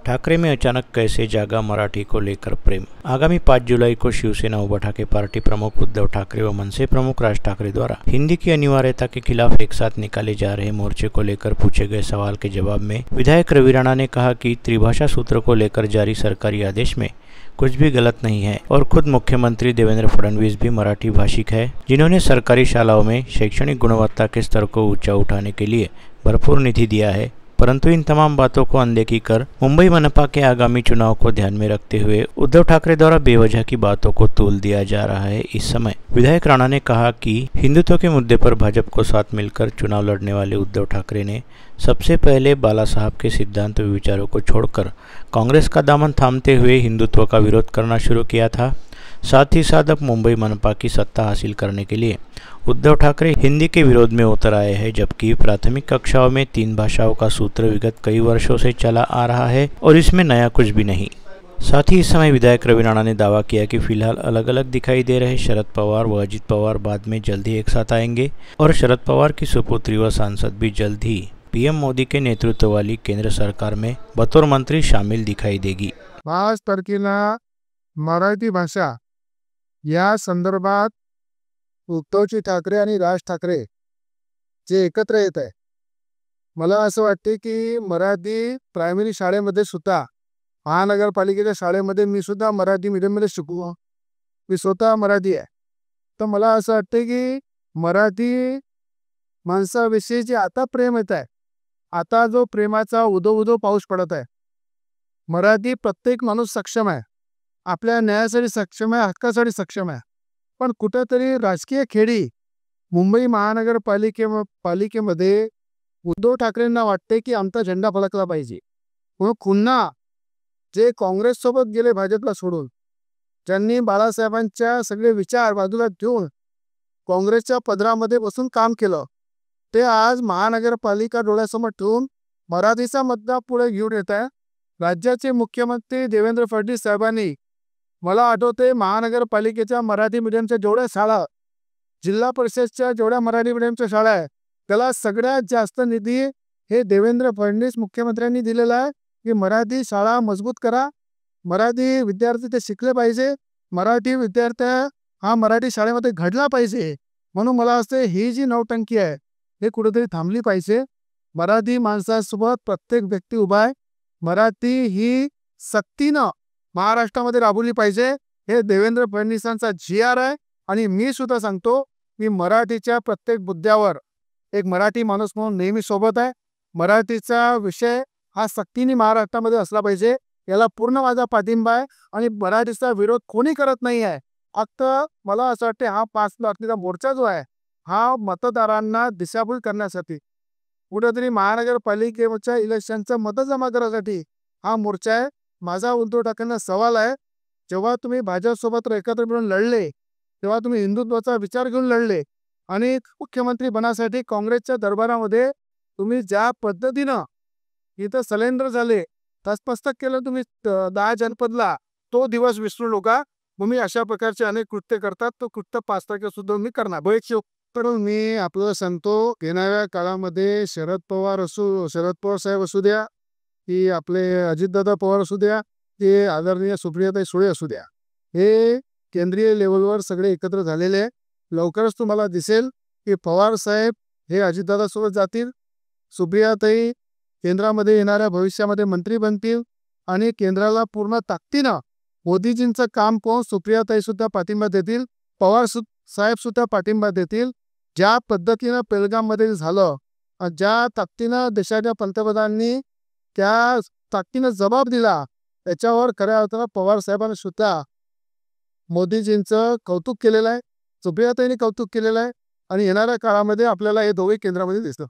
ठाकरे में अचानक कैसे जागा मराठी को लेकर प्रेम। आगामी 5 जुलाई को शिवसेना उठाके पार्टी प्रमुख उद्धव ठाकरे व मनसे प्रमुख राज ठाकरे द्वारा हिंदी की अनिवार्यता के खिलाफ एक साथ निकाले जा रहे मोर्चे को लेकर पूछे गए सवाल के जवाब में विधायक रवि राणा ने कहा कि त्रिभाषा सूत्र को लेकर जारी सरकारी आदेश में कुछ भी गलत नहीं है और खुद मुख्यमंत्री देवेंद्र फडणवीस भी मराठी भाषिक है, जिन्होंने सरकारी शालाओं में शैक्षणिक गुणवत्ता के स्तर को ऊंचा उठाने के लिए भरपूर निधि दिया है। परंतु इन तमाम बातों को अनदेखी कर मुंबई मनपा के आगामी चुनाव को ध्यान में रखते हुए उद्धव ठाकरे द्वारा बेवजह की बातों को तूल दिया जा रहा है। इस समय विधायक राणा ने कहा कि हिंदुत्व के मुद्दे पर भाजपा को साथ मिलकर चुनाव लड़ने वाले उद्धव ठाकरे ने सबसे पहले बाला साहब के सिद्धांत व विचारों को छोड़कर कांग्रेस का दामन थामते हुए हिंदुत्व का विरोध करना शुरू किया था। साथ ही साथ अब मुंबई मनपा की सत्ता हासिल करने के लिए उद्धव ठाकरे हिंदी के विरोध में उतर आए हैं, जबकि प्राथमिक कक्षाओं में 3 भाषाओं का सूत्र विगत कई वर्षों से चला आ रहा है और इसमें नया कुछ भी नहीं। साथ ही इस समय विधायक रवि राणा ने दावा किया कि फिलहाल अलग अलग दिखाई दे रहे शरद पवार व अजित पवार बाद में जल्द ही एक साथ आएंगे और शरद पवार की सुपुत्री व सांसद भी जल्द ही पीएम मोदी के नेतृत्व वाली केंद्र सरकार में बतौर मंत्री शामिल दिखाई देगी। 5 तारखेला मराठी भाषा या संदर्भात उद्धवजी ठाकरे आणि राज ठाकरे जे एकत्र येत आहे, मला असं वाटते की मराठी प्रायमरी शाळेमध्ये सुद्धा महानगरपालिकेच्या शाळेमध्ये मी सुद्धा मराठी मीडियममध्ये शिकलो, मी स्वतः मराठी आहे। तर मला असं वाटते की मराठी माणसाविषयी जे आता प्रेम येत आहे, आता जो प्रेमाचा उदो उदो पाऊस पडत आहे, मराठी प्रत्येक माणूस सक्षम आहे, आपल्या न्यायासाठी सक्षम आहे, हक्कासाठी सक्षम आहे। पण कुठेतरी राजकीय खेळी मुंबई महानगरपालिकेमध्ये उद्धव ठाकरेंना वाटते की आमचा झेंडा फडकला पाहिजे, म्हणून पुन्हा जे काँग्रेस सोबत गेले भाजपला सोडून, ज्यांनी बाळासाहेबांच्या सगळे विचार बाजूला ठेवून काँग्रेसच्या पदरामध्ये बसून काम केलं, ते आज महानगरपालिका डोळ्यासमोर ठेवून मराठीचा मुद्दा पुढे घेऊन येत आहे। राज्याचे मुख्यमंत्री देवेंद्र फडणवीस साहेबांनी, मला आठवते महानगरपालिकेच्या मराठी मीडियमच्या जेवढ्या शाळा, जिल्हा परिषदच्या जेवढ्या मराठी मीडियमच्या शाळा आहे, त्याला सगळ्यात जास्त निधी हे देवेंद्र फडणवीस मुख्यमंत्र्यांनी दिलेला आहे की मराठी शाळा मजबूत करा, मराठी विद्यार्थी ते शिकले पाहिजे, मराठी विद्यार्थी हा मराठी शाळेमध्ये घडला पाहिजे। म्हणून मला असते ही जी नौटंकी आहे हे कुठेतरी थांबली पाहिजे। मराठी माणसासोबत प्रत्येक व्यक्ती उभा आहे, मराठी ही सक्तीनं महाराष्ट्रामध्ये राबवली पाहिजे, हे देवेंद्र फडणवीसांचा GR आहे। आणि मी सुद्धा सांगतो की मराठीच्या प्रत्येक मुद्द्यावर एक मराठी माणूस म्हणून नेहमी सोबत आहे। मराठीचा विषय हा सक्तीने महाराष्ट्रामध्ये असला पाहिजे, याला पूर्ण माझा पाठिंबा आहे आणि मराठीचा विरोध कोणी करत नाही आहे। फक्त मला असं वाटते हा 5 तारखेचा मोर्चा जो आहे हा मतदारांना दिशाभूल करण्यासाठी, कुठेतरी महानगरपालिकेच्या इलेक्शनचं मत जमा करण्यासाठी हा मोर्चा आहे। माझा उद्धव ठाकरेंना सवाल आहे, जेव्हा तुम्ही भाजपसोबत एकत्र मिळून लढले, तेव्हा तुम्ही हिंदुत्वाचा विचार घेऊन लढले आणि मुख्यमंत्री बनासाठी काँग्रेसच्या दरबारामध्ये तुम्ही ज्या पद्धतीनं इथं सलेंडर झाले, तसमस्तक केलं तुम्ही 10 जनपदला, तो दिवस विसरू नका। तुम्ही अशा प्रकारचे अनेक कृत्य करतात, तो कृत्य 5 तारखेला सुद्धा मी करणार। तर मी आपलं सांगतो, येणाऱ्या काळामध्ये शरद पवार साहेब असू द्या की आपले अजितदादा पवार असू द्या, ते आदरणीय सुप्रियाताई सुळे असू द्या, हे केंद्रीय लेवलवर सगळे एकत्र झालेले आहे। लवकरच तुम्हाला दिसेल की पवार साहेब हे अजितदादा सोबत जातील, सुप्रियाताई केंद्रामध्ये येणाऱ्या भविष्यामध्ये मंत्री बनतील आणि केंद्राला पूर्ण ताकदीनं मोदीजींचं काम पाहून सुप्रियाताई सुद्धा पाठिंबा देतील, पवार साहेब सुद्धा पाठिंबा देतील। ज्या पद्धतीनं पेलगाममध्ये झालं, ज्या ताकदीनं देशाच्या पंतप्रधानांनी त्या ताकदीनं जबाब दिला, त्याच्यावर खऱ्या अर्थानं पवार साहेबांनी सुद्धा मोदीजींचं कौतुक केलेलं आहे, सुप्रियाताईंनी कौतुक केलेलं आहे आणि येणाऱ्या काळामध्ये आपल्याला हे दोघे केंद्रामध्ये दिसतं।